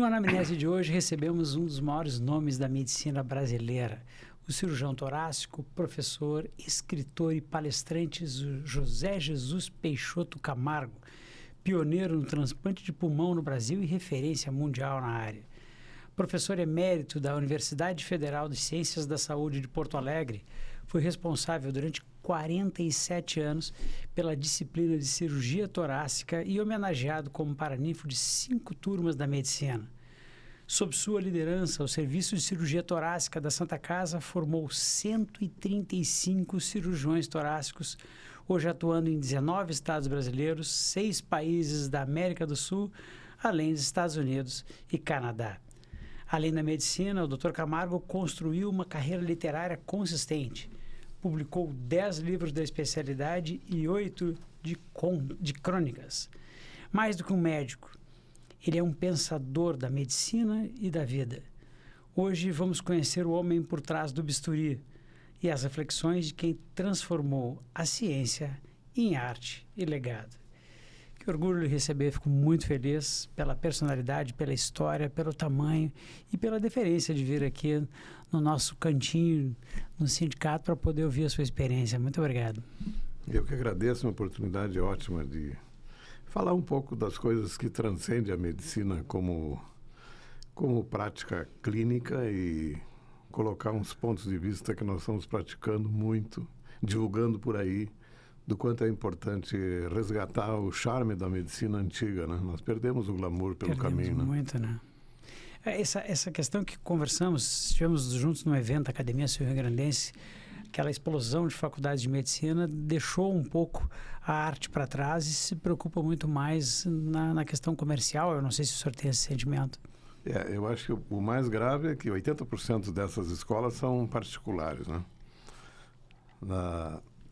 No Anamnese de hoje recebemos um dos maiores nomes da medicina brasileira, o cirurgião torácico, professor, escritor e palestrante José Jesus Peixoto Camargo, pioneiro no transplante de pulmão no Brasil e referência mundial na área. Professor emérito da Universidade Federal de Ciências da Saúde de Porto Alegre, foi responsável durante 47 anos pela disciplina de cirurgia torácica e homenageado como paraninfo de 5 turmas da medicina. Sob sua liderança, o Serviço de Cirurgia Torácica da Santa Casa formou 135 cirurgiões torácicos, hoje atuando em 19 estados brasileiros, 6 países da América do Sul, além dos Estados Unidos e Canadá. Além da medicina, o Dr. Camargo construiu uma carreira literária consistente. Publicou 10 livros da especialidade e 8 de crônicas. Mais do que um médico, ele é um pensador da medicina e da vida. Hoje vamos conhecer o homem por trás do bisturi e as reflexões de quem transformou a ciência em arte e legado. Que orgulho de receber, fico muito feliz pela personalidade, pela história, pelo tamanho e pela deferência de vir aqui no nosso cantinho, no sindicato, para poder ouvir a sua experiência. Muito obrigado. Eu que agradeço, uma oportunidade ótima de falar um pouco das coisas que transcendem a medicina como prática clínica e colocar uns pontos de vista que nós estamos praticando muito, divulgando por aí, do quanto é importante resgatar o charme da medicina antiga, né? Nós perdemos o glamour pelo caminho, né? Muito, né? Essa questão que conversamos, estivemos juntos num evento da Academia Sul-Rio-Grandense, aquela explosão de faculdades de medicina deixou um pouco a arte para trás e se preocupa muito mais na questão comercial. Eu não sei se o senhor tem esse sentimento. Eu acho que o mais grave é que 80% dessas escolas são particulares, né?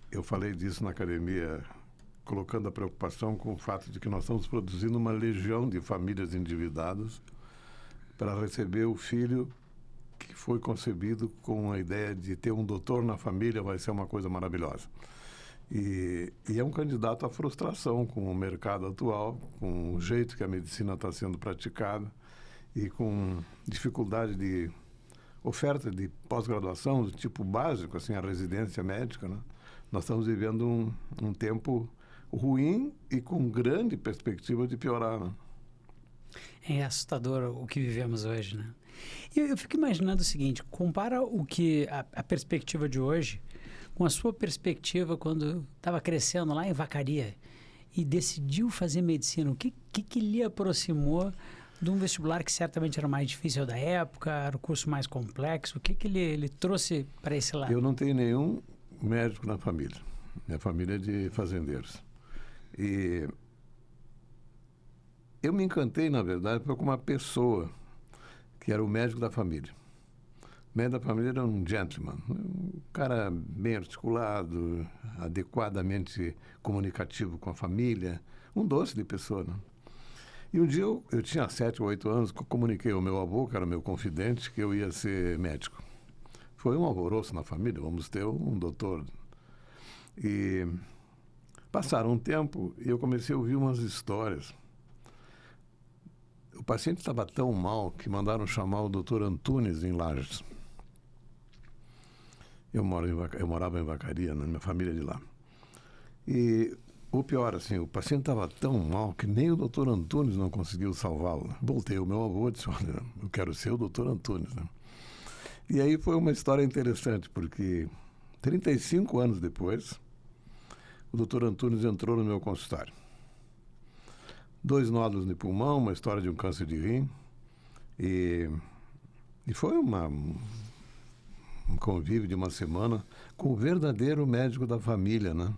Eu falei disso na academia, colocando a preocupação com o fato de que nós estamos produzindo uma legião de famílias endividadas para receber o filho que foi concebido com a ideia de ter um doutor na família, vai ser uma coisa maravilhosa. E é um candidato à frustração com o mercado atual, com o jeito que a medicina está sendo praticada e com dificuldade de oferta de pós-graduação do tipo básico, assim, a residência médica, né? Nós estamos vivendo um tempo ruim e com grande perspectiva de piorar, né? É assustador o que vivemos hoje, né? Eu fico imaginando o seguinte, compara o que a perspectiva de hoje com a sua perspectiva quando estava crescendo lá em Vacaria e decidiu fazer medicina. O que lhe aproximou de um vestibular que certamente era mais difícil da época, era o curso mais complexo? O que ele trouxe para esse lado? Eu não tenho nenhum médico na família. Minha família é de fazendeiros. E eu me encantei, na verdade, por uma pessoa que era o médico da família. O médico da família era um gentleman, um cara bem articulado, adequadamente comunicativo com a família, um doce de pessoa, né? E um dia eu tinha 7 ou 8 anos, comuniquei ao meu avô, que era meu confidente, que eu ia ser médico. Foi um alvoroço na família, vamos ter um doutor. E passaram um tempo e eu comecei a ouvir umas histórias. O paciente estava tão mal que mandaram chamar o doutor Antunes em Lages. Eu morava em Vacaria, na minha família de lá. E o pior, assim, o paciente estava tão mal que nem o doutor Antunes não conseguiu salvá-lo. Voltei ao meu avô e disse, olha, eu quero ser o doutor Antunes, né? E aí foi uma história interessante, porque 35 anos depois, o doutor Antunes entrou no meu consultório. 2 nódulos de pulmão, uma história de um câncer de rim. E foi um convívio de uma semana com o verdadeiro médico da família, né?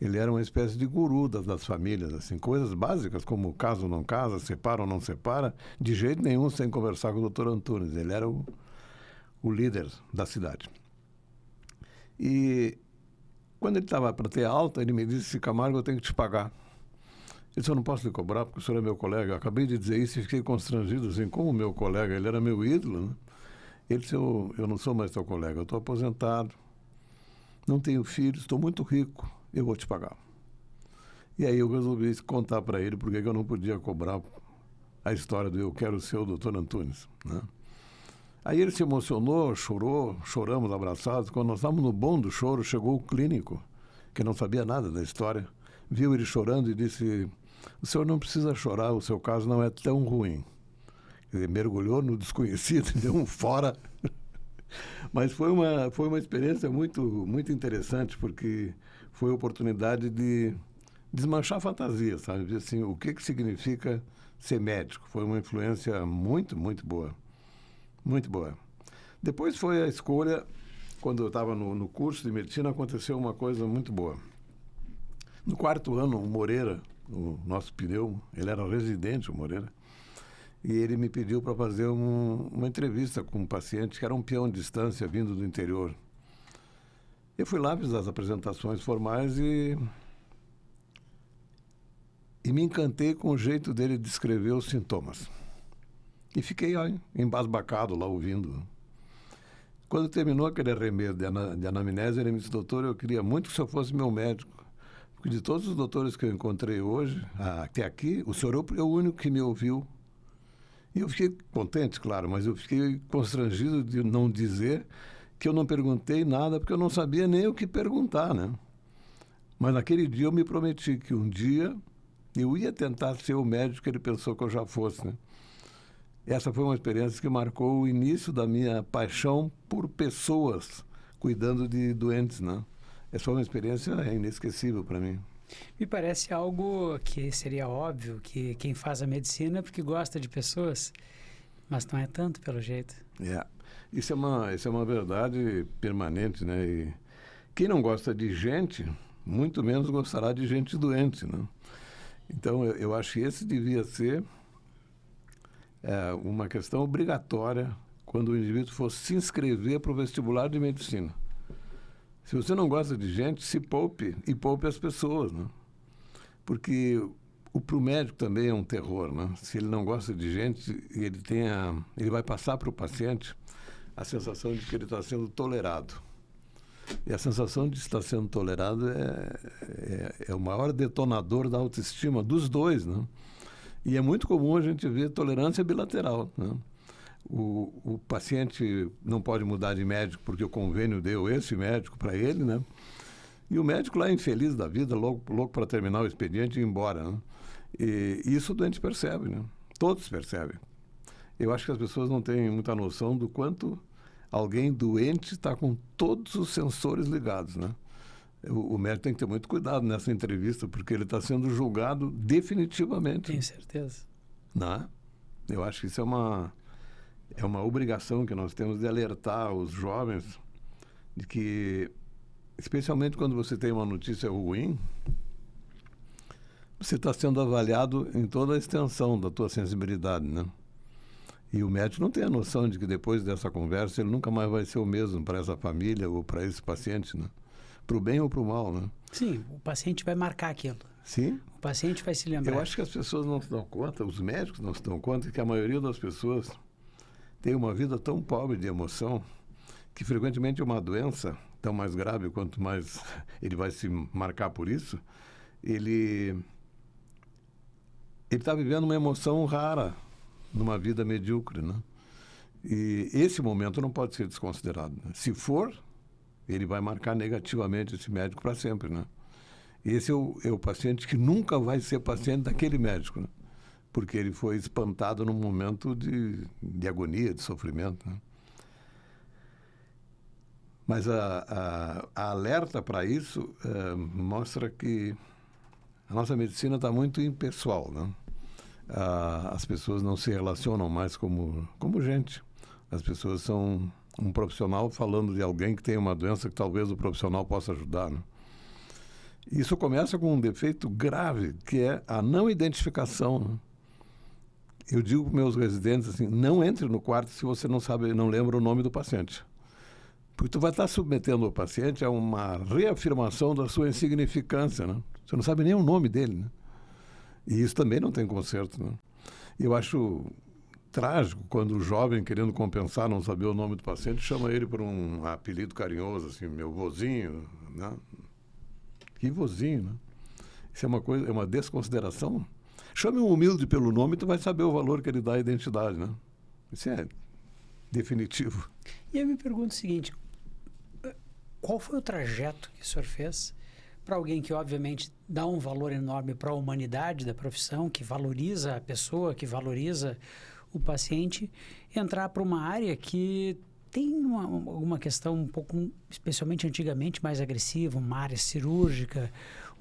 Ele era uma espécie de guru das famílias, assim, coisas básicas como casa ou não casa, separa ou não separa, de jeito nenhum sem conversar com o doutor Antunes. Ele era o líder da cidade. E quando ele estava para ter alta, ele me disse, Camargo, eu tenho que te pagar. Eu disse, eu não posso lhe cobrar porque o senhor é meu colega. Eu acabei de dizer isso e fiquei constrangido, assim, como meu colega, ele era meu ídolo, né? Ele disse, eu não sou mais teu colega, eu estou aposentado, não tenho filhos, estou muito rico, eu vou te pagar. E aí eu resolvi contar para ele porque eu não podia cobrar a história do Eu Quero Ser o Dr. Antunes, né? Aí ele se emocionou, chorou, choramos abraçados. Quando nós estávamos no bom do choro, chegou o clínico, que não sabia nada da história, viu ele chorando e disse: o senhor não precisa chorar, o seu caso não é tão ruim. Ele mergulhou no desconhecido e deu um fora. Mas foi uma experiência muito interessante, porque foi a oportunidade de desmanchar a fantasia, sabe? Assim, o que significa ser médico? Foi uma influência muito boa. Muito boa. Depois foi a escolha, quando eu estava no curso de medicina, aconteceu uma coisa muito boa. No 4º ano, o Moreira, o nosso pneu, ele era residente, o Moreira, e ele me pediu para fazer uma entrevista com um paciente que era um peão de distância vindo do interior. Eu fui lá, fiz as apresentações formais e me encantei com o jeito dele descrever os sintomas. E fiquei embasbacado lá ouvindo. Quando terminou aquele remédio de anamnese, ele me disse: doutor, eu queria muito que o senhor fosse meu médico, porque de todos os doutores que eu encontrei hoje, até aqui, o senhor é o único que me ouviu. E eu fiquei contente, claro, mas eu fiquei constrangido de não dizer que eu não perguntei nada, porque eu não sabia nem o que perguntar, né? Mas naquele dia eu me prometi que um dia eu ia tentar ser o médico que ele pensou que eu já fosse, né? Essa foi uma experiência que marcou o início da minha paixão por pessoas cuidando de doentes, né? Essa foi uma experiência inesquecível para mim. Me parece algo que seria óbvio, que quem faz a medicina é porque gosta de pessoas, mas não é tanto pelo jeito. Isso é uma verdade permanente, né? E quem não gosta de gente, muito menos gostará de gente doente, né? Então, eu acho que esse devia ser uma questão obrigatória quando o indivíduo for se inscrever para o vestibular de medicina. Se você não gosta de gente, se poupe e poupe as pessoas, né? Porque para o médico também é um terror, né? Se ele não gosta de gente, ele vai passar para o paciente a sensação de que ele está sendo tolerado. E a sensação de estar sendo tolerado é o maior detonador da autoestima dos dois, né? E é muito comum a gente ver tolerância bilateral, né? O paciente não pode mudar de médico porque o convênio deu esse médico para ele, né? E o médico lá infeliz da vida, louco para terminar o expediente e ir embora, né? E isso o doente percebe, né? Todos percebem. Eu acho que as pessoas não têm muita noção do quanto alguém doente está com todos os sensores ligados, né? O médico tem que ter muito cuidado nessa entrevista, porque ele está sendo julgado definitivamente. Tenho certeza. Não? Eu acho que isso é uma obrigação que nós temos de alertar os jovens de que, especialmente quando você tem uma notícia ruim, você está sendo avaliado em toda a extensão da tua sensibilidade, né? E o médico não tem a noção de que depois dessa conversa ele nunca mais vai ser o mesmo para essa família ou para esse paciente, né? Para o bem ou para o mal, né? Sim, o paciente vai marcar aquilo. Sim. O paciente vai se lembrar. Eu acho que as pessoas não se dão conta, os médicos não se dão conta que a maioria das pessoas tem uma vida tão pobre de emoção que frequentemente uma doença tão mais grave quanto mais ele vai se marcar por isso, ele está vivendo uma emoção rara numa vida medíocre, né? E esse momento não pode ser desconsiderado, né? Se for, ele vai marcar negativamente esse médico para sempre, né? Esse é o paciente que nunca vai ser paciente daquele médico, né? Porque ele foi espantado num momento de agonia, de sofrimento, né? Mas a alerta para isso mostra que a nossa medicina está muito impessoal, né? As pessoas não se relacionam mais como gente. As pessoas são um profissional falando de alguém que tem uma doença que talvez o profissional possa ajudar, né? Isso começa com um defeito grave, que é a não identificação, né? Eu digo para meus residentes assim: não entre no quarto se você não lembra o nome do paciente. Porque tu vai estar submetendo o paciente a uma reafirmação da sua insignificância, né? Você não sabe nem o nome dele, né? E isso também não tem conserto, né? Eu acho trágico quando o jovem, querendo compensar, não saber o nome do paciente, chama ele por um apelido carinhoso, assim, meu vozinho, né? Que vozinho, né? Isso é uma desconsideração. Chame um humilde pelo nome, tu vai saber o valor que ele dá à identidade, né? Isso é definitivo. E eu me pergunto o seguinte, qual foi o trajeto que o senhor fez para alguém que, obviamente, dá um valor enorme para a humanidade da profissão, que valoriza a pessoa, que valoriza o paciente, entrar para uma área que tem alguma questão um pouco, especialmente antigamente, mais agressiva, uma área cirúrgica,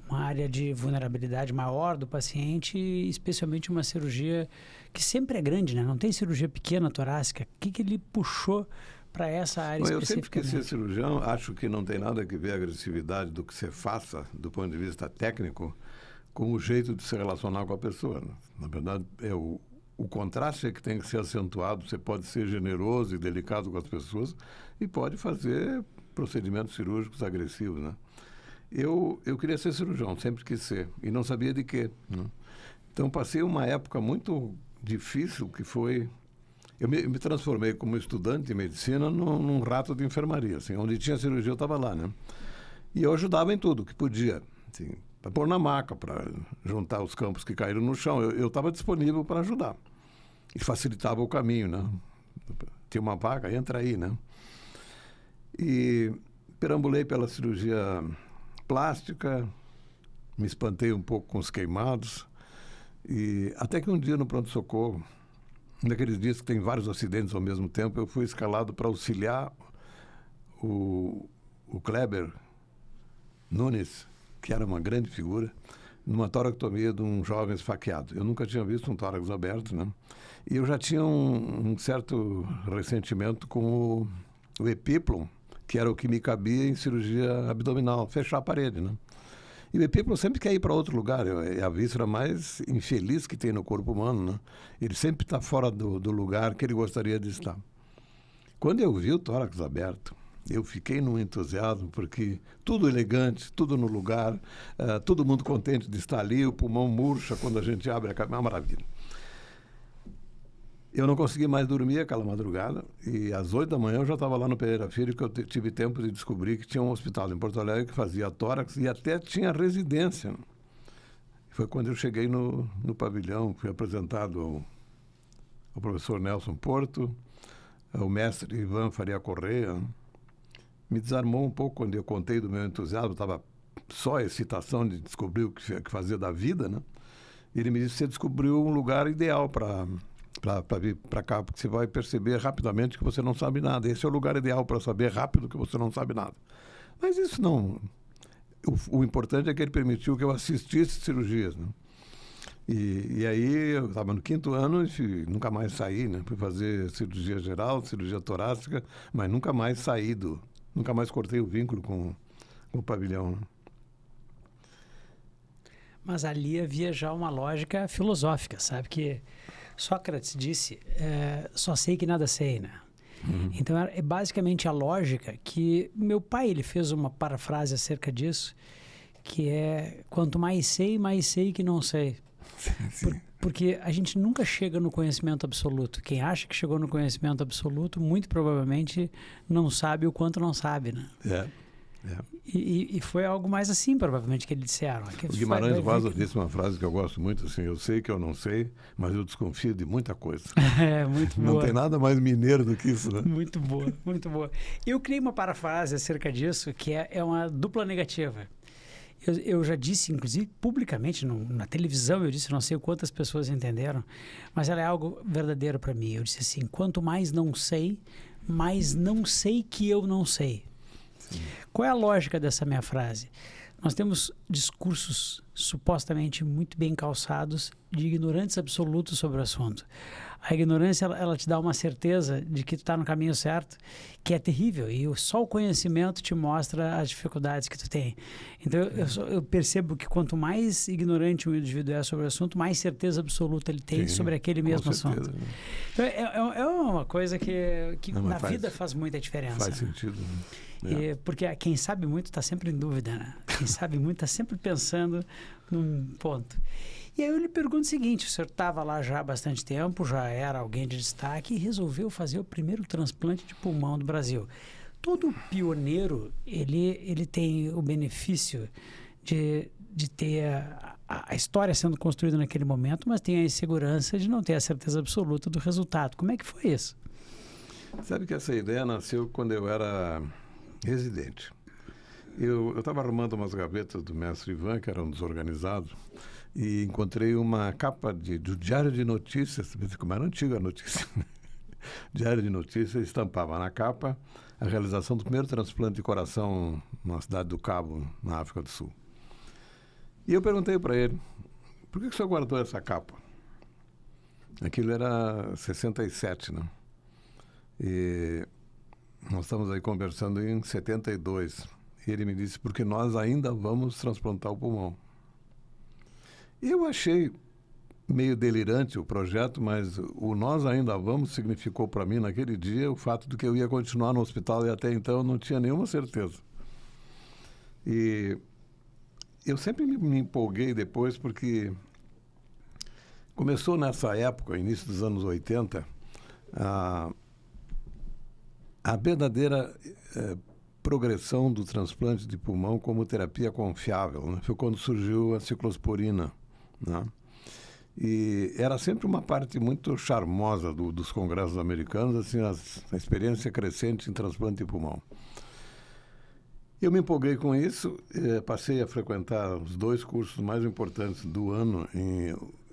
uma área de vulnerabilidade maior do paciente, especialmente uma cirurgia que sempre é grande, né? Não tem cirurgia pequena torácica. O que ele puxou para essa área Eu sempre quis especificamente? ser cirurgião, acho que não tem nada a ver a agressividade do que você faça, do ponto de vista técnico, com o jeito de se relacionar com a pessoa, né? Na verdade, o contraste é que tem que ser acentuado. Você pode ser generoso e delicado com as pessoas e pode fazer procedimentos cirúrgicos agressivos, né? Eu queria ser cirurgião, sempre quis ser, e não sabia de quê, né? Então, passei uma época muito difícil, que foi... Eu me transformei como estudante de medicina num rato de enfermaria, assim, onde tinha cirurgia eu estava lá, né? E eu ajudava em tudo que podia, assim, para pôr na maca, para juntar os campos que caíram no chão. Eu estava disponível para ajudar e facilitava o caminho, né? Tinha uma vaga, entra aí, né? E perambulei pela cirurgia plástica, me espantei um pouco com os queimados, e até que um dia no pronto-socorro, naqueles dias que tem vários acidentes ao mesmo tempo, eu fui escalado para auxiliar o Kleber Nunes, que era uma grande figura, numa toracotomia de um jovem esfaqueado. Eu nunca tinha visto um tórax aberto, né? E eu já tinha um certo ressentimento com o epíplon, que era o que me cabia em cirurgia abdominal, fechar a parede, né? E o epíplon sempre quer ir para outro lugar, é a víscera mais infeliz que tem no corpo humano, né? Ele sempre está fora do lugar que ele gostaria de estar. Quando eu vi o tórax aberto, eu fiquei num entusiasmo, porque tudo elegante, tudo no lugar, todo mundo contente de estar ali, o pulmão murcha quando a gente abre a cabeça, uma maravilha. Eu não consegui mais dormir aquela madrugada, e às 8 da manhã eu já estava lá no Pereira Filho, que eu tive tempo de descobrir que tinha um hospital em Porto Alegre que fazia tórax e até tinha residência. Foi quando eu cheguei no pavilhão, fui apresentado ao professor Nelson Porto, ao mestre Ivan Faria Correia. Me desarmou um pouco quando eu contei do meu entusiasmo, estava só a excitação de descobrir o que fazia da vida, né? E ele me disse: você descobriu um lugar ideal para vir para cá, porque você vai perceber rapidamente que você não sabe nada. Esse é o lugar ideal para saber rápido que você não sabe nada. Mas isso não... O importante é que ele permitiu que eu assistisse cirurgias, né? E aí eu estava no 5º ano e nunca mais saí, né? Fui fazer cirurgia geral, cirurgia torácica, mas nunca mais saí nunca mais cortei o vínculo com o pavilhão, né? Mas ali havia já uma lógica filosófica, sabe? Que Sócrates disse, só sei que nada sei, né? Uhum. Então, é basicamente a lógica que... Meu pai, ele fez uma parafrase acerca disso, que é: quanto mais sei que não sei. Porque a gente nunca chega no conhecimento absoluto. Quem acha que chegou no conhecimento absoluto, muito provavelmente não sabe o quanto não sabe, né? E foi algo mais assim, provavelmente, que eles disseram. O Guimarães Rosa disse uma frase que eu gosto muito, assim: eu sei que eu não sei, mas eu desconfio de muita coisa. É, muito boa. Não tem nada mais mineiro do que isso, né? Muito boa, muito boa. Eu criei uma parafrase acerca disso, que é uma dupla negativa. Eu já disse, inclusive, publicamente, na televisão, eu disse, não sei quantas pessoas entenderam, mas ela é algo verdadeiro para mim. Eu disse assim: quanto mais não sei, mais não sei que eu não sei. Sim. Qual é a lógica dessa minha frase? Nós temos discursos supostamente muito bem calçados de ignorantes absolutos sobre o assunto. A ignorância, ela te dá uma certeza de que tu está no caminho certo, que é terrível, e só o conhecimento te mostra as dificuldades que tu tem. Então, eu percebo que quanto mais ignorante um indivíduo é sobre o assunto, mais certeza absoluta ele tem sobre aquele mesmo assunto. Então, é uma coisa que na vida faz muita diferença. Faz sentido, né? Porque quem sabe muito está sempre em dúvida, né? Quem sabe muito está sempre pensando num ponto. E aí eu lhe pergunto o seguinte: o senhor estava lá já há bastante tempo, já era alguém de destaque e resolveu fazer o primeiro transplante de pulmão do Brasil. Todo pioneiro, ele tem o benefício de ter a história sendo construída naquele momento, mas tem a insegurança de não ter a certeza absoluta do resultado. Como é que foi isso? Sabe que essa ideia nasceu quando eu era residente. Eu estava arrumando umas gavetas do mestre Ivan, que era um desorganizado, e encontrei uma capa do Diário de Notícias, como era antiga a notícia. Diário de Notícias, estampava na capa a realização do primeiro transplante de coração na cidade do Cabo, na África do Sul. E eu perguntei para ele, por que o senhor guardou essa capa? Aquilo era 67, né? E nós estamos aí conversando em 72. E ele me disse, porque nós ainda vamos transplantar o pulmão. Eu achei meio delirante o projeto, mas o nós ainda vamos significou para mim naquele dia o fato de que eu ia continuar no hospital e até então eu não tinha nenhuma certeza. E eu sempre me empolguei depois porque começou nessa época, início dos anos 80, a verdadeira progressão do transplante de pulmão como terapia confiável, né? Foi quando surgiu a ciclosporina, né? E era sempre uma parte muito charmosa dos congressos americanos, assim, a experiência crescente em transplante de pulmão. Eu me empolguei com isso, passei a frequentar os 2 cursos mais importantes do ano.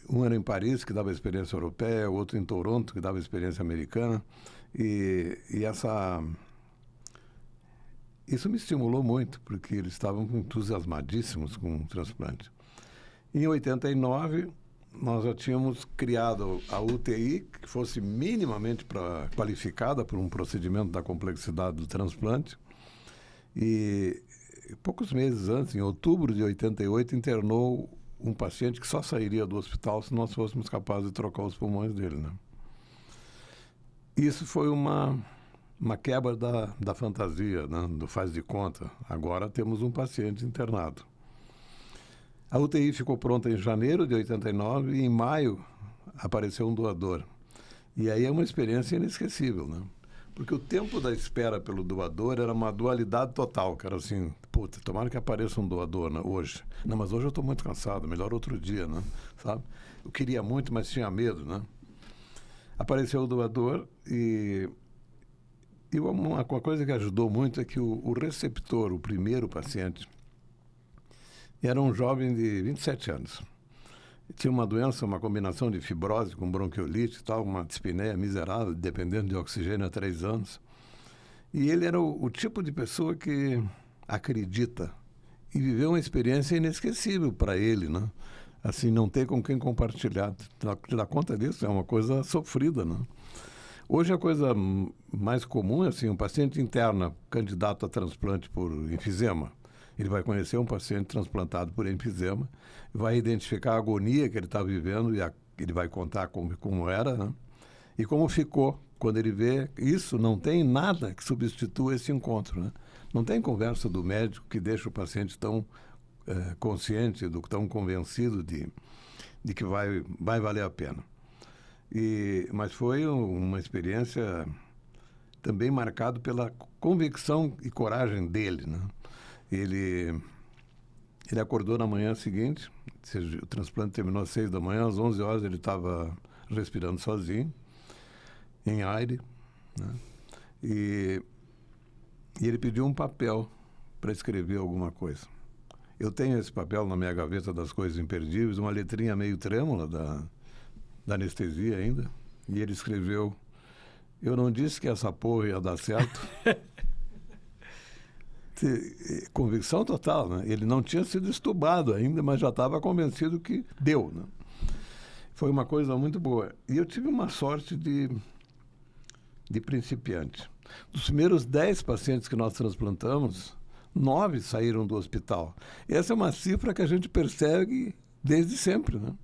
Um era em Paris, que dava experiência europeia, o outro em Toronto, que dava experiência americana. E isso me estimulou muito, porque eles estavam entusiasmadíssimos com o transplante. Em 89, nós já tínhamos criado a UTI, que fosse minimamente qualificada por um procedimento da complexidade do transplante. E poucos meses antes, em outubro de 88, internou um paciente que só sairia do hospital se nós fôssemos capazes de trocar os pulmões dele, né? Isso foi uma quebra da fantasia, né? Do faz de conta. Agora temos um paciente internado. A UTI ficou pronta em janeiro de 89 e em maio apareceu um doador. E aí é uma experiência inesquecível, né? Porque o tempo da espera pelo doador era uma dualidade total, que era assim, puta, tomara que apareça um doador, né, hoje. Não, mas hoje eu estou muito cansado, melhor outro dia, né? Sabe? Eu queria muito, mas tinha medo, né? Apareceu o doador e uma coisa que ajudou muito é que o receptor, o primeiro paciente, era um jovem de 27 anos. Tinha uma doença, uma combinação de fibrose com bronquiolite e tal, uma dispneia miserável, dependendo de oxigênio há 3 anos. E ele era o tipo de pessoa que acredita e viveu uma experiência inesquecível para ele, né? Assim, não ter com quem compartilhar. Te dá conta disso? É uma coisa sofrida, né? Hoje a coisa mais comum é assim, um paciente interna candidato a transplante por enfisema. Ele vai conhecer um paciente transplantado por enfisema, vai identificar a agonia que ele está vivendo e ele vai contar como era, né? E como ficou. Quando ele vê isso, não tem nada que substitua esse encontro, né? Não tem conversa do médico que deixa o paciente tão consciente, tão convencido de que vai valer a pena. Mas foi uma experiência também marcada pela convicção e coragem dele, né? Ele acordou na manhã seguinte, o transplante terminou às 6 da manhã, às 11 horas ele estava respirando sozinho, em aire, né? E ele pediu um papel para escrever alguma coisa. Eu tenho esse papel na minha gaveta das coisas imperdíveis, uma letrinha meio trêmula da anestesia ainda, e ele escreveu: eu não disse que essa porra ia dar certo. Convicção total, né? Ele não tinha sido estubado ainda, mas já estava convencido que deu, né? Foi uma coisa muito boa. E eu tive uma sorte de principiante. Dos primeiros 10 pacientes que nós transplantamos, 9 saíram do hospital. Essa é uma cifra que a gente persegue desde sempre, né?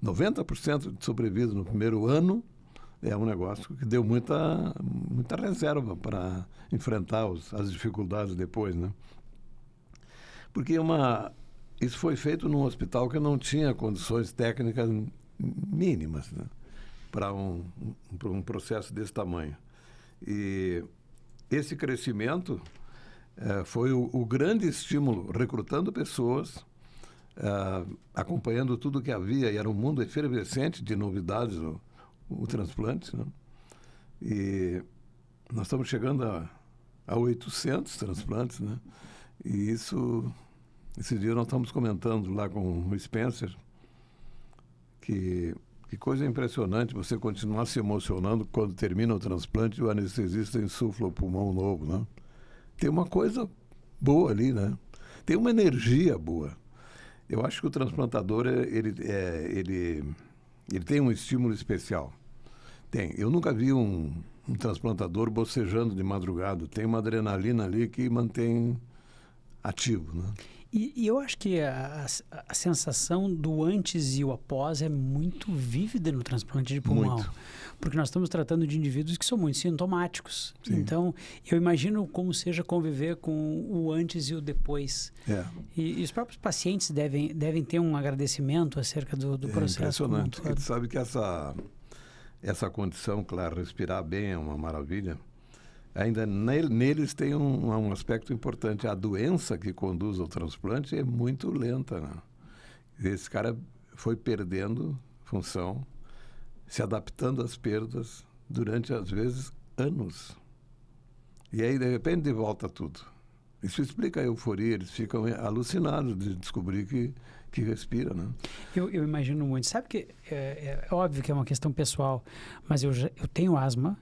90% de sobrevida no primeiro ano é um negócio que deu muita reserva para enfrentar as dificuldades depois, né? Porque isso foi feito num hospital que não tinha condições técnicas mínimas, né, para um processo desse tamanho. E esse crescimento foi o grande estímulo, recrutando pessoas acompanhando tudo que havia, e era um mundo efervescente de novidades, o transplante, né? E nós estamos chegando a 800 transplantes, né? E esse dia nós estamos comentando lá com o Spencer, que coisa impressionante você continuar se emocionando quando termina o transplante e o anestesista insufla o pulmão novo, né? Tem uma coisa boa ali, né? Tem uma energia boa. Eu acho que o transplantador, ele tem um estímulo especial. Tem. Eu nunca vi um transplantador bocejando de madrugada. Tem uma adrenalina ali que mantém ativo, né? E eu acho que a sensação do antes e o após é muito vívida no transplante de pulmão. Muito. Porque nós estamos tratando de indivíduos que são muito sintomáticos. Sim. Então, eu imagino como seja conviver com o antes e o depois. E os próprios pacientes devem ter um agradecimento acerca do processo. É impressionante. Ele sabe que essa condição, claro, respirar bem é uma maravilha. Ainda neles tem um aspecto importante. A doença que conduz ao transplante é muito lenta, né? Esse cara foi perdendo função, se adaptando às perdas durante, às vezes, anos. E aí, de repente, volta tudo. Isso explica a euforia, eles ficam alucinados de descobrir que respira, né? Eu imagino muito. Sabe que é óbvio que é uma questão pessoal, mas eu tenho asma,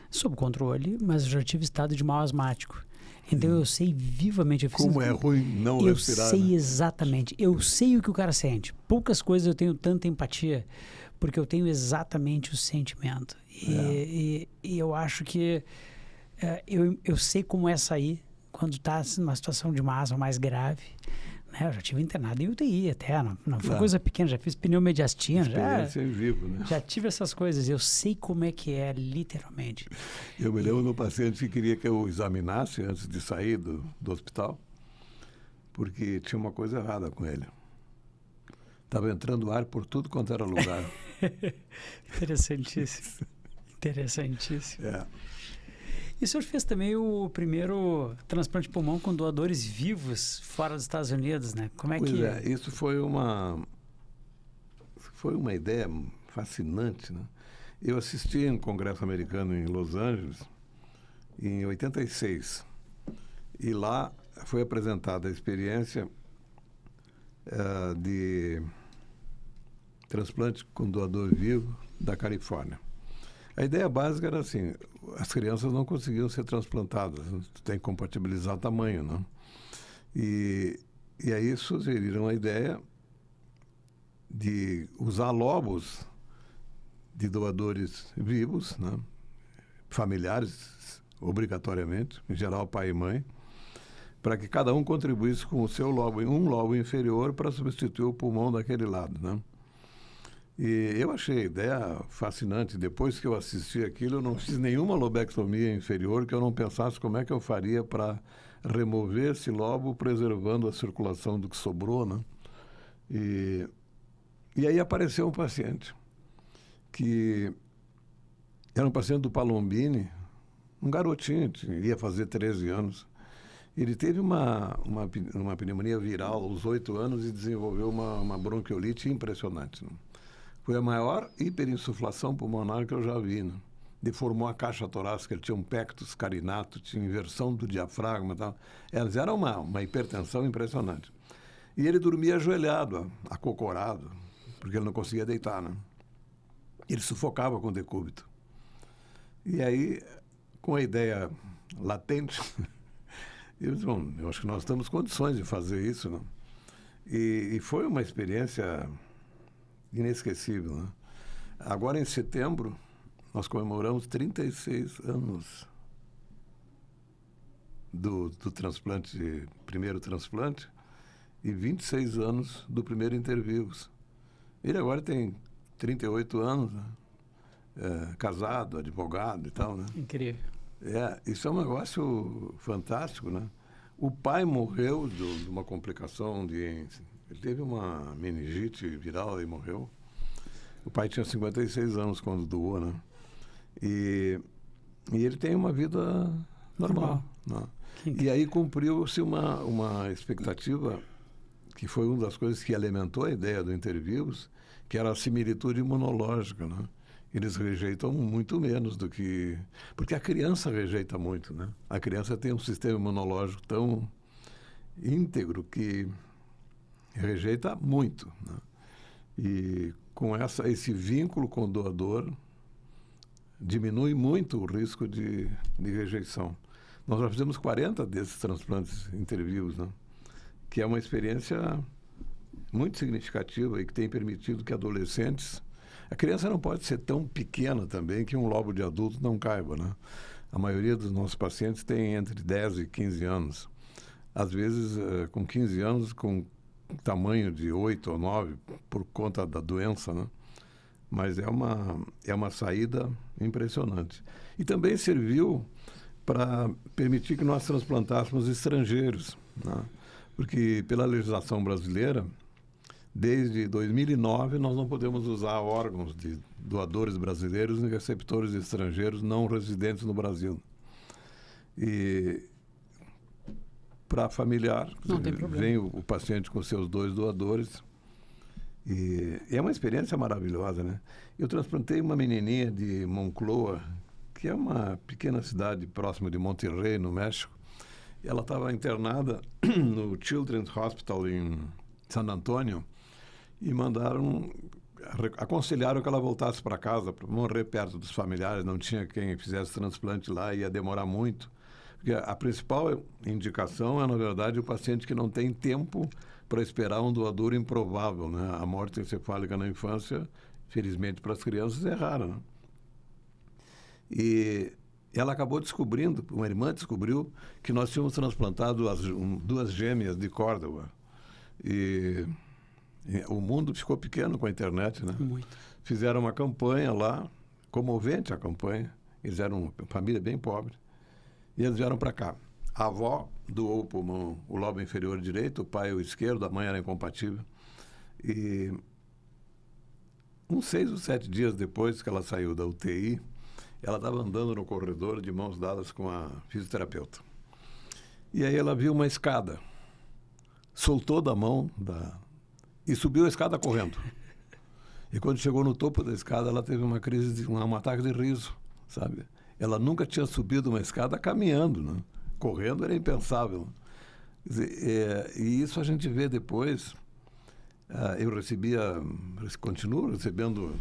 sob controle, mas eu já tive estado de mal asmático. Então eu sei vivamente... Como é ruim não respirar, eu sei, né? Exatamente. Eu sei o que o cara sente. Poucas coisas eu tenho tanta empatia, porque eu tenho exatamente o sentimento. E eu acho que eu sei como é sair quando está numa situação de uma asma mais grave. Né? Eu já tive internado em UTI até, não foi coisa pequena, já fiz pneumediastina, experiência em vivo, né? Já tive essas coisas, eu sei como é que é, literalmente. Eu me lembro de um paciente que queria que eu o examinasse antes de sair do hospital, porque tinha uma coisa errada com ele. Estava entrando ar por tudo quanto era lugar. Interessantíssimo. Interessantíssimo. E o senhor fez também o primeiro transplante de pulmão com doadores vivos fora dos Estados Unidos, né? Como é pois que... isso foi uma ideia fascinante, né? Eu assisti a um congresso americano em Los Angeles em 86. E lá foi apresentada a experiência de transplante com doador vivo da Califórnia. A ideia básica era assim: as crianças não conseguiam ser transplantadas, tem que compatibilizar tamanho, né? E aí sugeriram a ideia de usar lobos de doadores vivos, né? Familiares, obrigatoriamente, em geral pai e mãe, para que cada um contribuísse com o seu lobo, um lobo inferior, para substituir o pulmão daquele lado, né? E eu achei a ideia fascinante. Depois que eu assisti aquilo, eu não fiz nenhuma lobectomia inferior que eu não pensasse como é que eu faria para remover esse lobo, preservando a circulação do que sobrou, né? E aí apareceu um paciente, que era um paciente do Palombini, um garotinho, ia fazer 13 anos. Ele teve uma pneumonia viral aos 8 anos e desenvolveu uma bronquiolite impressionante, né? Foi a maior hiperinsuflação pulmonar que eu já vi, né? Deformou a caixa torácica, ele tinha um pectus carinato, tinha inversão do diafragma e tal. Elas eram uma hipertensão impressionante. E ele dormia ajoelhado, acocorado, porque ele não conseguia deitar, né? Ele sufocava com decúbito. E aí, com a ideia latente, eu disse, bom, eu acho que nós temos condições de fazer isso, né? E foi uma experiência inesquecível, né? Agora, em setembro, nós comemoramos 36 anos do transplante, primeiro transplante, e 26 anos do primeiro intervivos. Ele agora tem 38 anos, né? Casado, advogado e tal, né? Incrível. Isso é um negócio fantástico, né? O pai morreu de uma complicação ele teve uma meningite viral e morreu. O pai tinha 56 anos quando doou, né? E ele tem uma vida normal. Né? E aí cumpriu-se uma expectativa que foi uma das coisas que alimentou a ideia do Intervivos, que era a similitude imunológica, né? Eles rejeitam muito menos do que... Porque a criança rejeita muito, né? A criança tem um sistema imunológico tão íntegro que rejeita muito, né? E com esse vínculo com o doador, diminui muito o risco de rejeição. Nós já fizemos 40 desses transplantes intervivos, né? Que é uma experiência muito significativa e que tem permitido que adolescentes... A criança não pode ser tão pequena também que um lobo de adulto não caiba, né? A maioria dos nossos pacientes tem entre 10 e 15 anos. Às vezes, com 15 anos, com tamanho de 8 ou 9, por conta da doença, né? Mas é uma saída impressionante. E também serviu para permitir que nós transplantássemos estrangeiros, né? Porque pela legislação brasileira, desde 2009, nós não podemos usar órgãos de doadores brasileiros em receptores estrangeiros não residentes no Brasil. E para familiar, vem o paciente com seus 2 doadores. E é uma experiência maravilhosa, né? Eu transplantei uma menininha de Moncloa, que é uma pequena cidade próxima de Monterrey, no México. Ela estava internada no Children's Hospital em San Antônio e aconselharam que ela voltasse para casa para morrer perto dos familiares. Não tinha quem fizesse transplante lá, ia demorar muito. Porque a principal indicação é, na verdade, o paciente que não tem tempo para esperar um doador improvável, né? A morte encefálica na infância, felizmente para as crianças, é rara, né? E ela acabou descobrindo, uma irmã descobriu, que nós tínhamos transplantado 2 gêmeas de Córdoba. E o mundo ficou pequeno com a internet, né? Muito. Fizeram uma campanha lá, comovente a campanha. Eles eram uma família bem pobre. E eles vieram para cá. A avó doou o pulmão, o lobo inferior direito, o pai o esquerdo, a mãe era incompatível. E uns 6 ou 7 dias depois que ela saiu da UTI, ela estava andando no corredor de mãos dadas com a fisioterapeuta. E aí ela viu uma escada, soltou da mão e subiu a escada correndo. E quando chegou no topo da escada, ela teve uma crise, um ataque de riso, sabe? Ela nunca tinha subido uma escada caminhando, né? Correndo era impensável. Quer dizer, e isso a gente vê depois. Eu continuo recebendo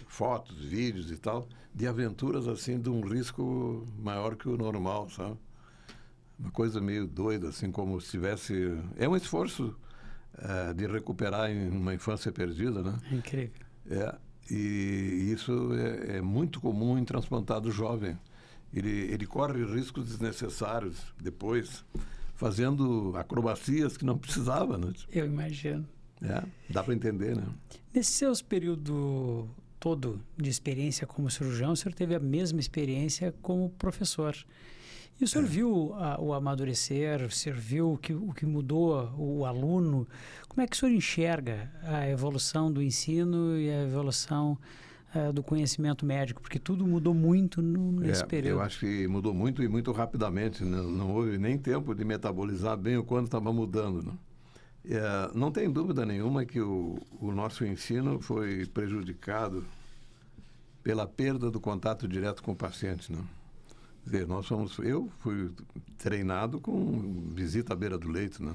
fotos, vídeos e tal, de aventuras assim, de um risco maior que o normal, sabe? Uma coisa meio doida, assim, como se tivesse... É um esforço de recuperar uma infância perdida, né? É incrível. E isso é muito comum em transplantado jovem. Ele corre riscos desnecessários depois, fazendo acrobacias que não precisava, né? Eu imagino. Dá para entender, né? Nesse seu período todo de experiência como cirurgião, o senhor teve a mesma experiência como professor. E o senhor viu o amadurecer, o senhor viu o que mudou o aluno? Como é que o senhor enxerga a evolução do ensino e a evolução do conhecimento médico? Porque tudo mudou muito nesse período. Eu acho que mudou muito e muito rapidamente. Não houve nem tempo de metabolizar bem o quanto estava mudando, né? Não tem dúvida nenhuma que o nosso ensino foi prejudicado pela perda do contato direto com o paciente, né? Quer dizer, eu fui treinado com visita à beira do leito, né?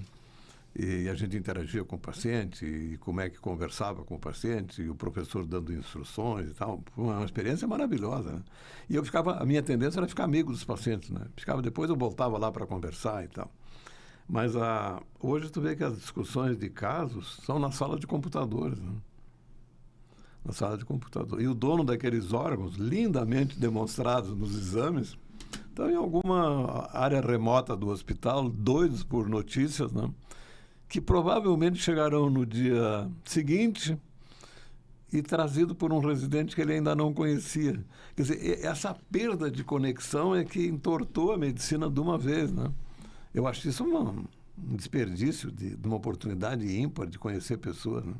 E a gente interagia com o paciente, e como é que conversava com o paciente, e o professor dando instruções e tal. Foi uma experiência maravilhosa, né? E a minha tendência era ficar amigo dos pacientes, né? Depois eu voltava lá para conversar e tal. Mas hoje tu vê que as discussões de casos são na sala de computadores, né? Na sala de computador. E o dono daqueles órgãos, lindamente demonstrados nos exames, estão em alguma área remota do hospital, doidos por notícias, né? Que provavelmente chegarão no dia seguinte e trazido por um residente que ele ainda não conhecia. Quer dizer, essa perda de conexão é que entortou a medicina de uma vez, né? Eu acho isso um desperdício de uma oportunidade ímpar de conhecer pessoas, né?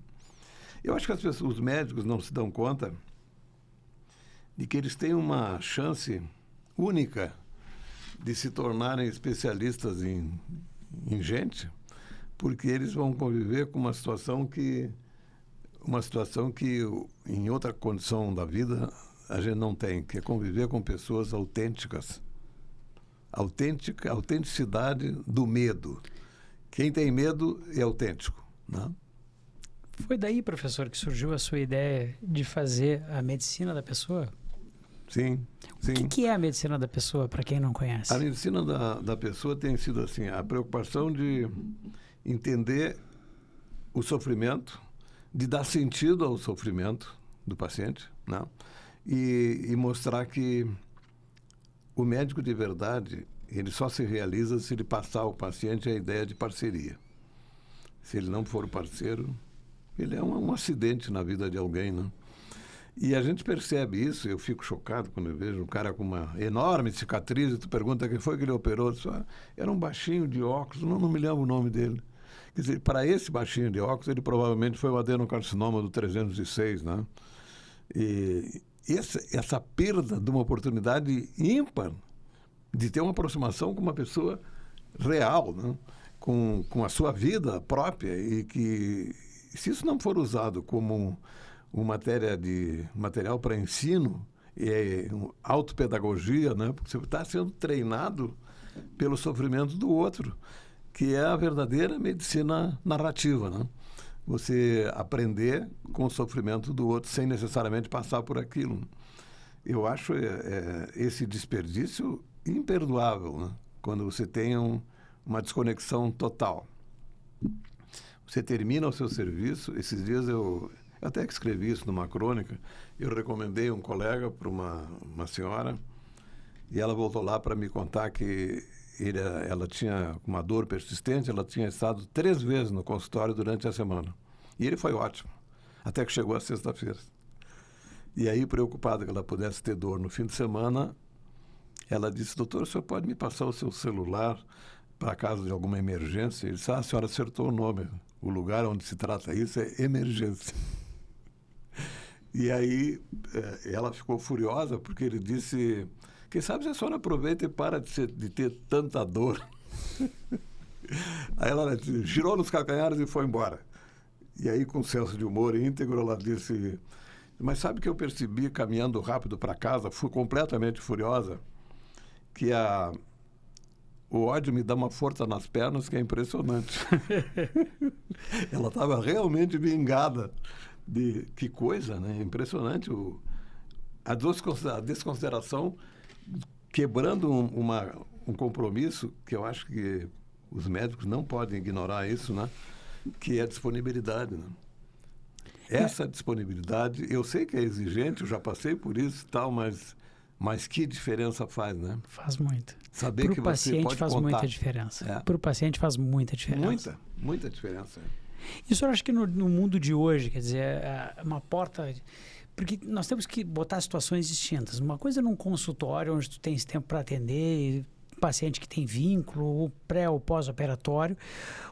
Eu acho que os médicos não se dão conta de que eles têm uma chance única de se tornarem especialistas em gente, porque eles vão conviver com uma situação que em outra condição da vida a gente não tem, que é conviver com pessoas autênticas. A autenticidade do medo. Quem tem medo é autêntico, né? Foi daí, professor, que surgiu a sua ideia de fazer a medicina da pessoa? Sim, sim. O que é a medicina da pessoa, para quem não conhece? A medicina da pessoa tem sido assim, a preocupação de entender o sofrimento, de dar sentido ao sofrimento do paciente, né? E mostrar que o médico de verdade, ele só se realiza se ele passar ao paciente a ideia de parceria. Se ele não for o parceiro, ele é um acidente na vida de alguém, né? E a gente percebe isso, eu fico chocado quando eu vejo um cara com uma enorme cicatriz e tu pergunta quem foi que ele operou. Só, era um baixinho de óculos, não me lembro o nome dele. Quer dizer, para esse baixinho de óculos, ele provavelmente foi o adenocarcinoma do 306, né? E essa perda de uma oportunidade ímpar de ter uma aproximação com uma pessoa real, né? Com a sua vida própria, e que, se isso não for usado como um material para ensino, autopedagogia, né? Porque você está sendo treinado pelo sofrimento do outro, que é a verdadeira medicina narrativa, né? Você aprender com o sofrimento do outro sem necessariamente passar por aquilo. Eu acho esse desperdício imperdoável, né? Quando você tem uma desconexão total. Você termina o seu serviço. Esses dias eu até que escrevi isso numa crônica. Eu recomendei um colega para uma senhora, e ela voltou lá para me contar que ela tinha uma dor persistente. Ela tinha estado 3 vezes no consultório durante a semana. E ele foi ótimo, até que chegou a sexta-feira. E aí, preocupada que ela pudesse ter dor no fim de semana, ela disse: doutor, o senhor pode me passar o seu celular para caso de alguma emergência? Ele disse: a senhora acertou o nome. O lugar onde se trata isso é emergência. E aí ela ficou furiosa, porque ele disse: quem sabe se a senhora aproveita e para de ter tanta dor. Aí ela girou nos calcanhares e foi embora. E aí, com senso de humor íntegro, ela disse: mas sabe que eu percebi, caminhando rápido para casa, fui completamente furiosa, que o ódio me dá uma força nas pernas que é impressionante. Ela estava realmente vingada. Que coisa, né? Impressionante. A desconsideração, quebrando um compromisso, que eu acho que os médicos não podem ignorar isso, né? Que é a disponibilidade, né? Essa disponibilidade, eu sei que é exigente, eu já passei por isso e tal, mas que diferença faz, né? Faz muito. Saber que você pode faz contar. muita diferença. Para o paciente faz muita diferença. Muita diferença. E o senhor acha que no mundo de hoje, quer dizer, uma porta... Porque nós temos que botar situações distintas. Uma coisa é num consultório, onde tu tens tempo para atender, paciente que tem vínculo, ou pré ou pós-operatório.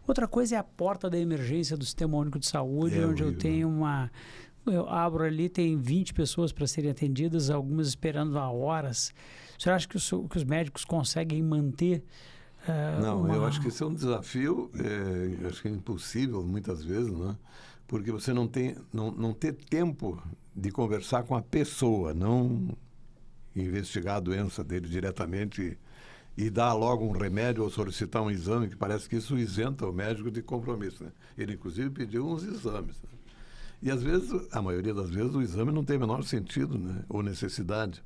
Outra coisa é a porta da emergência do Sistema Único de Saúde, onde eu tenho eu abro ali, tem 20 pessoas para serem atendidas, algumas esperando há horas. O senhor acha que os médicos conseguem manter... Não, eu acho que isso é um desafio, acho que é impossível muitas vezes, né? Porque você não ter tempo de conversar com a pessoa, não investigar a doença dele diretamente e dar logo um remédio ou solicitar um exame, que parece que isso isenta o médico de compromisso, né? Ele, inclusive, pediu uns exames, né? E, às vezes, a maioria das vezes, o exame não tem o menor sentido, né? Ou necessidade,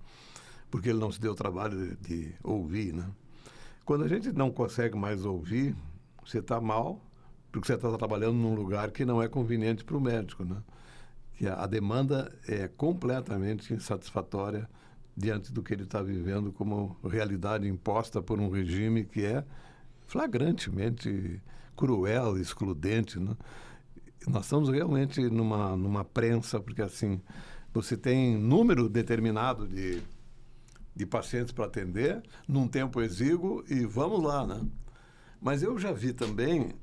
porque ele não se deu o trabalho de ouvir, né? Quando a gente não consegue mais ouvir, você está mal, porque você está trabalhando num lugar que não é conveniente para o médico, né? Que a demanda é completamente insatisfatória diante do que ele está vivendo como realidade imposta por um regime que é flagrantemente cruel, excludente, né? Nós estamos realmente numa prensa, porque assim, você tem número determinado de pacientes para atender, num tempo exíguo, e vamos lá, né? Mas eu já vi também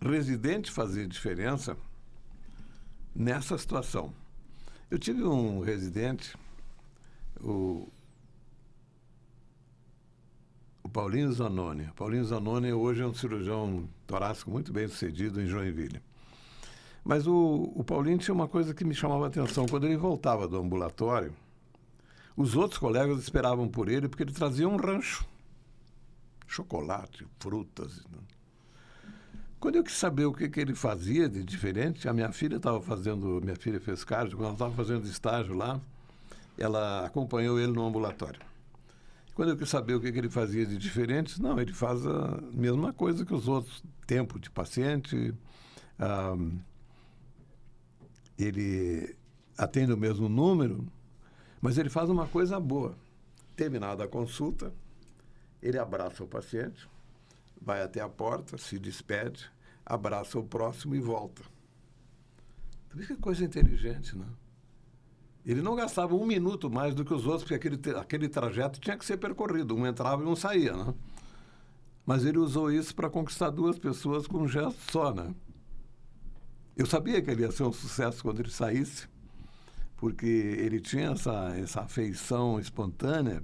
residente fazer diferença nessa situação. Eu tive um residente, o O Paulinho Zanoni. O Paulinho Zanoni hoje é um cirurgião torácico muito bem sucedido em Joinville. Mas o Paulinho tinha uma coisa que me chamava a atenção. Quando ele voltava do ambulatório, os outros colegas esperavam por ele porque ele trazia um rancho. Chocolate, frutas. Né? Quando eu quis saber o que ele fazia de diferente, a minha filha fez cardio, quando ela estava fazendo estágio lá, ela acompanhou ele no ambulatório. Quando eu quis saber o que ele fazia de diferente, não, ele faz a mesma coisa que os outros. Tempo de paciente, ele atende o mesmo número, mas ele faz uma coisa boa. Terminada a consulta, ele abraça o paciente, vai até a porta, se despede, abraça o próximo e volta. Que coisa inteligente, né? Ele não gastava 1 minuto mais do que os outros, porque aquele trajeto tinha que ser percorrido. Um entrava e um saía, né? Mas ele usou isso para conquistar 2 pessoas com um gesto só, né? Eu sabia que ele ia ser um sucesso quando ele saísse, porque ele tinha essa afeição espontânea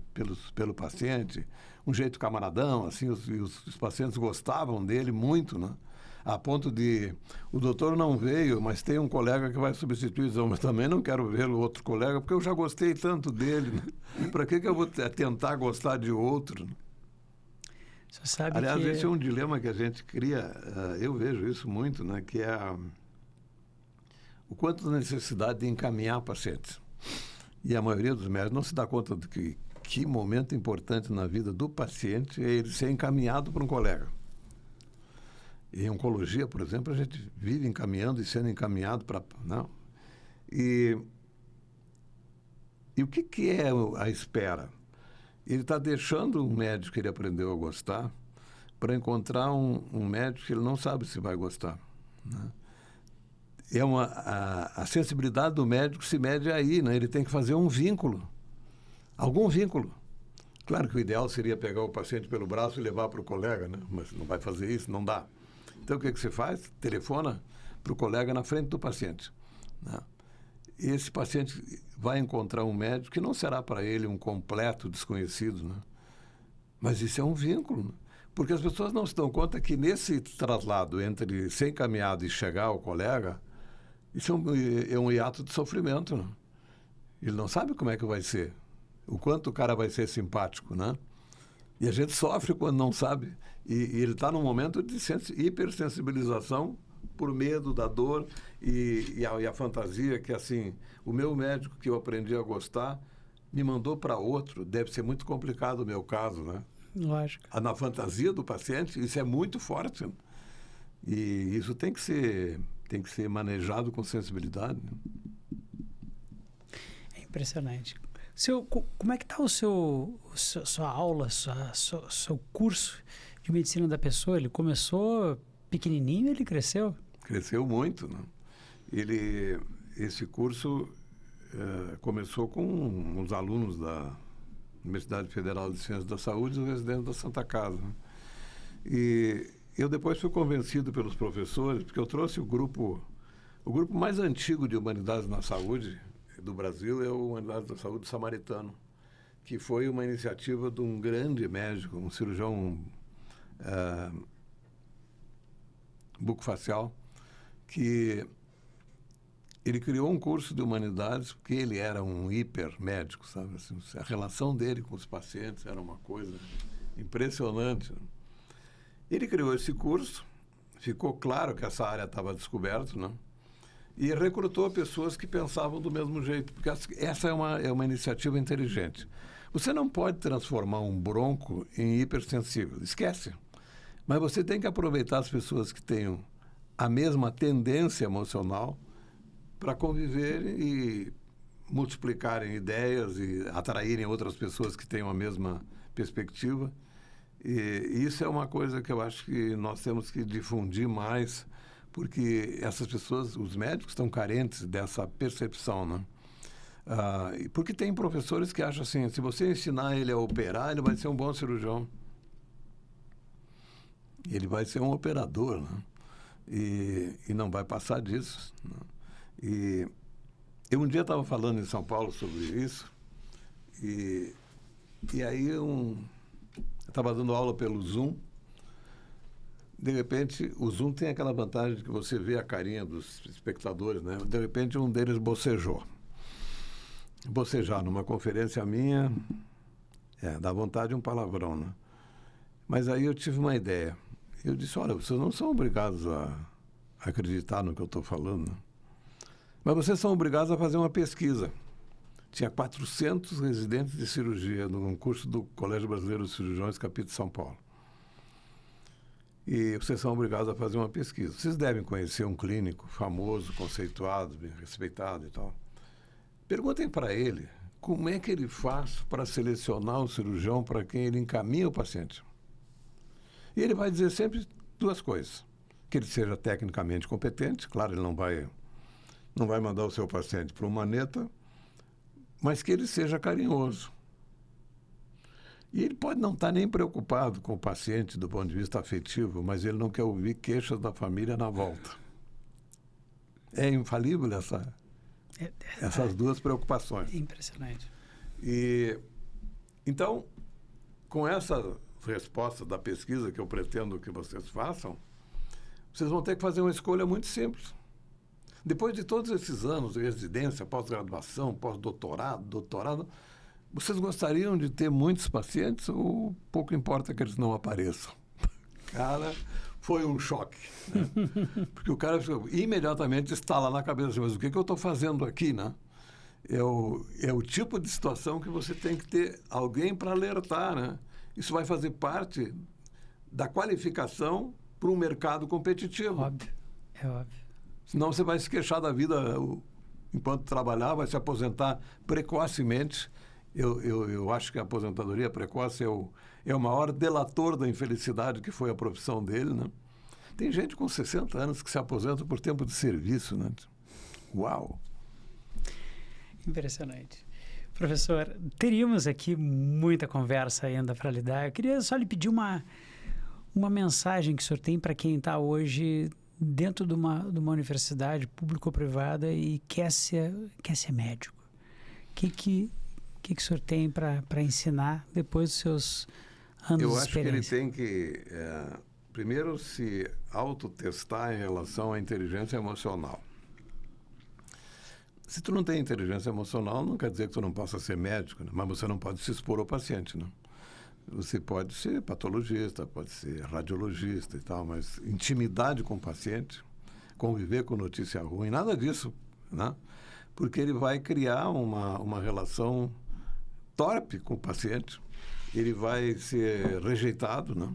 pelo paciente, um jeito camaradão, assim, os pacientes gostavam dele muito, né? A ponto de, o doutor não veio, mas tem um colega que vai substituir, mas também não quero ver o outro colega, porque eu já gostei tanto dele. Né? Para que eu vou tentar gostar de outro? Você sabe Aliás, esse é um dilema que a gente cria, eu vejo isso muito, né? Que é o quanto da necessidade de encaminhar pacientes. E a maioria dos médicos não se dá conta de que momento importante na vida do paciente é ele ser encaminhado para um colega. Em oncologia, por exemplo, a gente vive encaminhando e sendo encaminhado para... Não. E o que é a espera? Ele está deixando um médico que ele aprendeu a gostar para encontrar um médico que ele não sabe se vai gostar. Né? A sensibilidade do médico se mede aí, né? Ele tem que fazer um vínculo. Algum vínculo. Claro que o ideal seria pegar o paciente pelo braço e levar para o colega, né? Mas não vai fazer isso, não dá. Então, o que você faz? Telefona para o colega na frente do paciente. Né? Esse paciente vai encontrar um médico que não será para ele um completo desconhecido. Né? Mas isso é um vínculo. Né? Porque as pessoas não se dão conta que nesse traslado entre ser encaminhado e chegar ao colega, isso é um hiato de sofrimento. Né? Ele não sabe como é que vai ser. O quanto o cara vai ser simpático, né? E a gente sofre quando não sabe. E ele está num momento de hipersensibilização por medo da dor e a fantasia que, assim, o meu médico que eu aprendi a gostar me mandou para outro. Deve ser muito complicado o meu caso, né? Lógico. Na fantasia do paciente, isso é muito forte. Né? E isso tem que ser manejado com sensibilidade. Né? É impressionante. Como é que está sua aula, seu curso de medicina da pessoa? Ele começou pequenininho e ele cresceu? Cresceu muito. Né? Esse curso começou com os alunos da Universidade Federal de Ciências da Saúde e os residentes da Santa Casa. Né? E eu depois fui convencido pelos professores, porque eu trouxe o grupo mais antigo de Humanidades na Saúde do Brasil é o Humanidades da Saúde Samaritano, que foi uma iniciativa de um grande médico, um cirurgião bucofacial, que ele criou um curso de humanidades porque ele era um hipermédico, sabe? Assim, a relação dele com os pacientes era uma coisa impressionante. Ele criou esse curso, ficou claro que essa área estava descoberta, né? E recrutou pessoas que pensavam do mesmo jeito, porque essa é uma iniciativa inteligente. Você não pode transformar um bronco em hipersensível, esquece. Mas você tem que aproveitar as pessoas que tenham a mesma tendência emocional para conviverem e multiplicarem ideias e atraírem outras pessoas que tenham a mesma perspectiva. E isso é uma coisa que eu acho que nós temos que difundir mais, porque essas pessoas, os médicos, estão carentes dessa percepção, né? Porque tem professores que acham assim, se você ensinar ele a operar, ele vai ser um bom cirurgião. Ele vai ser um operador, né? E não vai passar disso. Né? E eu um dia estava falando em São Paulo sobre isso, e aí estava dando aula pelo Zoom. De repente, o Zoom tem aquela vantagem de que você vê a carinha dos espectadores, né? De repente, um deles bocejou. Bocejar numa conferência minha, dá vontade um palavrão, né? Mas aí eu tive uma ideia. Eu disse, olha, vocês não são obrigados a acreditar no que eu estou falando, mas vocês são obrigados a fazer uma pesquisa. Tinha 400 residentes de cirurgia num curso do Colégio Brasileiro de Cirurgiões, capítulo de São Paulo. E vocês são obrigados a fazer uma pesquisa. Vocês devem conhecer um clínico famoso, conceituado, bem respeitado e tal. Perguntem para ele como é que ele faz para selecionar o cirurgião para quem ele encaminha o paciente. E ele vai dizer sempre duas coisas. Que ele seja tecnicamente competente, claro, ele não vai mandar o seu paciente para uma maneta, mas que ele seja carinhoso. E ele pode não estar nem preocupado com o paciente do ponto de vista afetivo, mas ele não quer ouvir queixas da família na volta. É infalível essas duas preocupações. Impressionante. E, então, com essa resposta da pesquisa que eu pretendo que vocês façam, vocês vão ter que fazer uma escolha muito simples. Depois de todos esses anos de residência, pós-graduação, pós-doutorado, doutorado, vocês gostariam de ter muitos pacientes ou pouco importa que eles não apareçam? Cara, foi um choque. Né? Porque o cara imediatamente está lá na cabeça, mas o que eu estou fazendo aqui, né? É o tipo de situação que você tem que ter alguém para alertar, né? Isso vai fazer parte da qualificação para um mercado competitivo. Óbvio, é óbvio. Senão você vai se queixar da vida enquanto trabalhar, vai se aposentar precocemente. Eu acho que a aposentadoria precoce é o maior delator da infelicidade que foi a profissão dele, né? Tem gente com 60 anos que se aposenta por tempo de serviço, né? Uau! Impressionante. Professor, teríamos aqui muita conversa ainda para lhe dar. Eu queria só lhe pedir uma mensagem que o senhor tem para quem está hoje dentro de uma universidade pública ou privada e quer ser médico. O que o senhor tem para ensinar depois dos seus anos de experiência? Eu acho que ele tem que, primeiro, se autotestar em relação à inteligência emocional. Se tu não tem inteligência emocional, não quer dizer que tu não possa ser médico, né? Mas você não pode se expor ao paciente, né? Você pode ser patologista, pode ser radiologista e tal, mas intimidade com o paciente, conviver com notícia ruim, nada disso, né? Porque ele vai criar uma relação torpe com o paciente, ele vai ser rejeitado, né?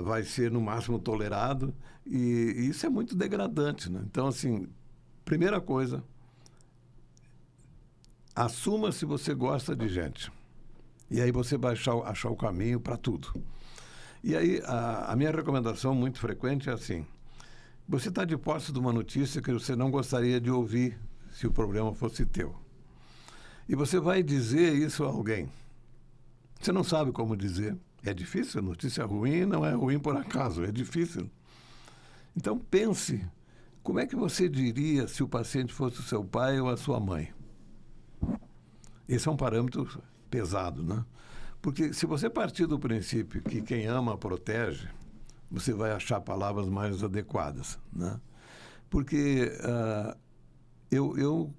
Vai ser no máximo tolerado e isso é muito degradante, né? Então, assim, primeira coisa, assuma se você gosta de gente. E aí você vai achar o caminho para tudo. E aí a minha recomendação muito frequente é assim, você está de posse de uma notícia que você não gostaria de ouvir se o problema fosse teu. E você vai dizer isso a alguém. Você não sabe como dizer. É difícil, notícia ruim não é ruim por acaso, é difícil. Então pense, como é que você diria se o paciente fosse o seu pai ou a sua mãe? Esse é um parâmetro pesado, né? Porque se você partir do princípio que quem ama protege, você vai achar palavras mais adequadas, né? Porque eu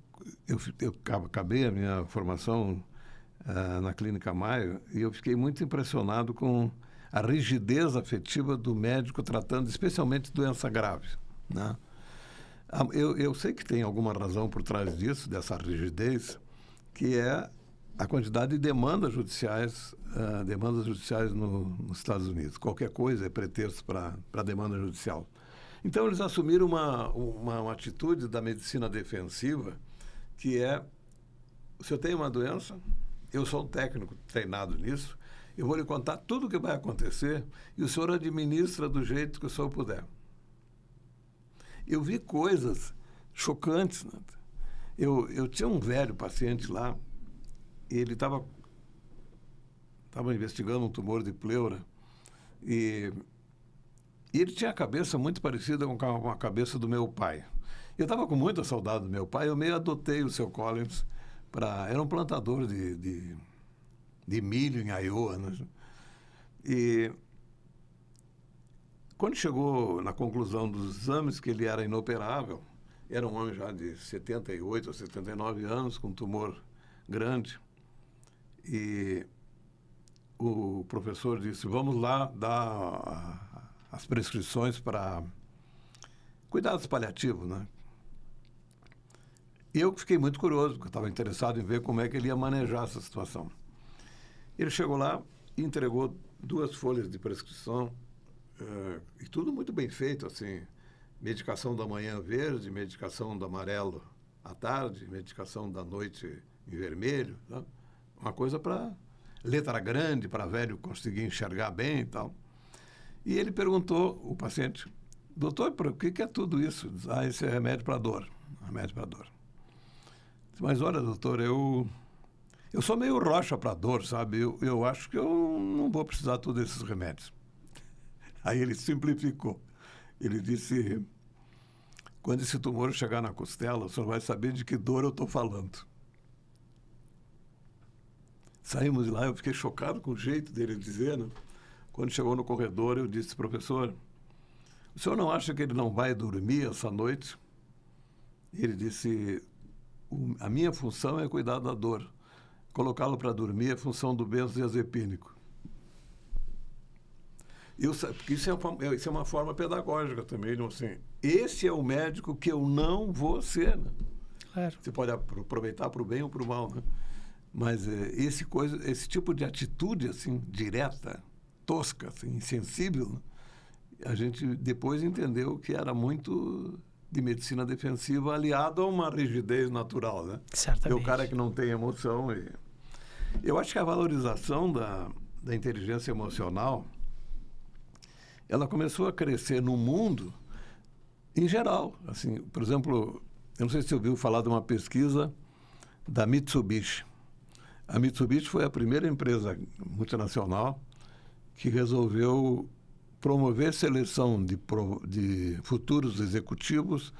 acabei a minha formação na Clínica Maio e eu fiquei muito impressionado com a rigidez afetiva do médico tratando especialmente doença grave, né? Eu sei que tem alguma razão por trás disso, dessa rigidez, que é a quantidade de demandas judiciais nos Estados Unidos. Qualquer coisa é pretexto para demanda judicial. Então, eles assumiram uma atitude da medicina defensiva, que é, se eu tenho uma doença, eu sou um técnico treinado nisso, eu vou lhe contar tudo o que vai acontecer e o senhor administra do jeito que o senhor puder. Eu vi coisas chocantes, né? Eu tinha um velho paciente lá, ele estava investigando um tumor de pleura e ele tinha a cabeça muito parecida com a cabeça do meu pai. Eu estava com muita saudade do meu pai, eu meio adotei o seu Collins era um plantador de milho em Iowa, né? E quando chegou na conclusão dos exames que ele era inoperável, era um homem já de 78 ou 79 anos, com tumor grande, e o professor disse, vamos lá dar as prescrições para cuidados paliativos, né? E eu fiquei muito curioso, porque eu estava interessado em ver como é que ele ia manejar essa situação. Ele chegou lá e entregou 2 folhas de prescrição, e tudo muito bem feito, assim, medicação da manhã verde, medicação do amarelo à tarde, medicação da noite em vermelho, né? Uma coisa para letra grande, para velho conseguir enxergar bem e tal. E ele perguntou, o paciente, doutor, por que é tudo isso? Diz, esse é remédio para dor, remédio para dor. Diz, mas olha, doutor, eu sou meio roxa para dor, sabe? Eu acho que eu não vou precisar de todos esses remédios. Aí ele simplificou. Ele disse, quando esse tumor chegar na costela, o senhor vai saber de que dor eu estou falando. Saímos de lá, eu fiquei chocado com o jeito dele dizer, né? Quando chegou no corredor, eu disse, professor, o senhor não acha que ele não vai dormir essa noite? Ele disse, a minha função é cuidar da dor. Colocá-lo para dormir é função do benzodiazepínico. Porque isso é uma forma pedagógica também, não, assim, esse é o médico que eu não vou ser, né? Claro. Você pode aproveitar para o bem ou para o mal, né? Mas esse tipo de atitude assim direta, tosca, assim, insensível, né? A gente depois entendeu que era muito de medicina defensiva aliado a uma rigidez natural, né? Certamente. É o cara que não tem emoção. Eu acho que a valorização da inteligência emocional, ela começou a crescer no mundo em geral. Assim, por exemplo, eu não sei se você ouviu falar de uma pesquisa da Mitsubishi. A Mitsubishi foi a primeira empresa multinacional que resolveu promover seleção de futuros executivos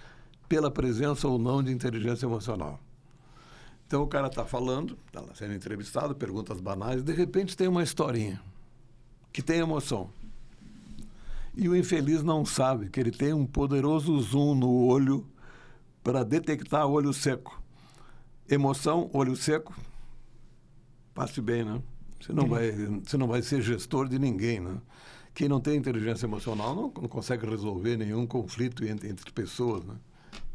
pela presença ou não de inteligência emocional. Então, o cara está falando, está sendo entrevistado, perguntas banais, de repente tem uma historinha que tem emoção. E o infeliz não sabe que ele tem um poderoso zoom no olho para detectar olho seco. Emoção, olho seco, passe bem, né? Você não vai ser gestor de ninguém, né? Quem não tem inteligência emocional não consegue resolver nenhum conflito entre pessoas, né?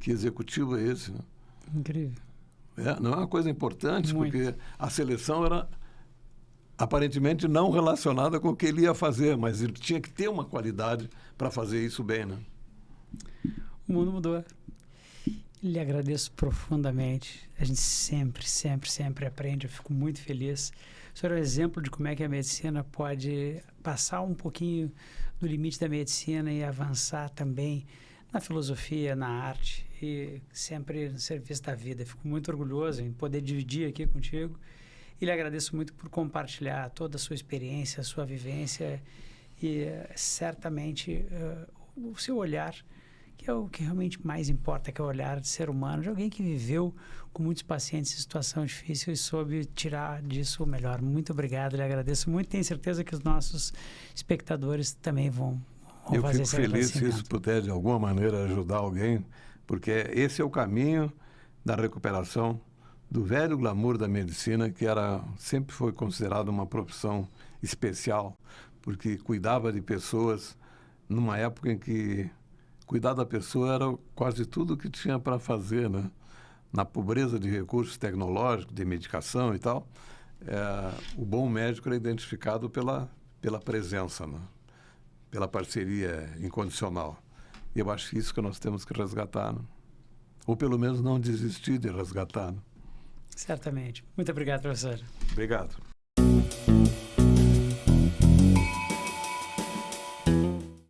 Que executivo é esse, né? Incrível. Não é uma coisa importante, Muito. porque a seleção era aparentemente não relacionada com o que ele ia fazer, mas ele tinha que ter uma qualidade para fazer isso bem, né? O mundo mudou. Lhe agradeço profundamente. A gente sempre aprende. Eu fico muito feliz. O senhor é um exemplo de como é que a medicina pode passar um pouquinho do limite da medicina e avançar também na filosofia, na arte e sempre no serviço da vida. Fico muito orgulhoso em poder dividir aqui contigo e lhe agradeço muito por compartilhar toda a sua experiência, a sua vivência e certamente o seu olhar, que é o que realmente mais importa, que é o olhar de ser humano, de alguém que viveu com muitos pacientes em situação difícil e soube tirar disso o melhor. Muito obrigado, lhe agradeço muito. Tenho certeza que os nossos espectadores também vão Eu fazer fico esse feliz se reconhecimento. isso puder, de alguma maneira, ajudar alguém, porque esse é o caminho da recuperação do velho glamour da medicina, que sempre foi considerado uma profissão especial, porque cuidava de pessoas numa época em que cuidar da pessoa era quase tudo o que tinha para fazer, né? Na pobreza de recursos tecnológicos, de medicação e tal, o bom médico era identificado pela presença, né? Pela parceria incondicional. E eu acho que isso que nós temos que resgatar, né? Ou pelo menos não desistir de resgatar, né? Certamente. Muito obrigado, professor. Obrigado.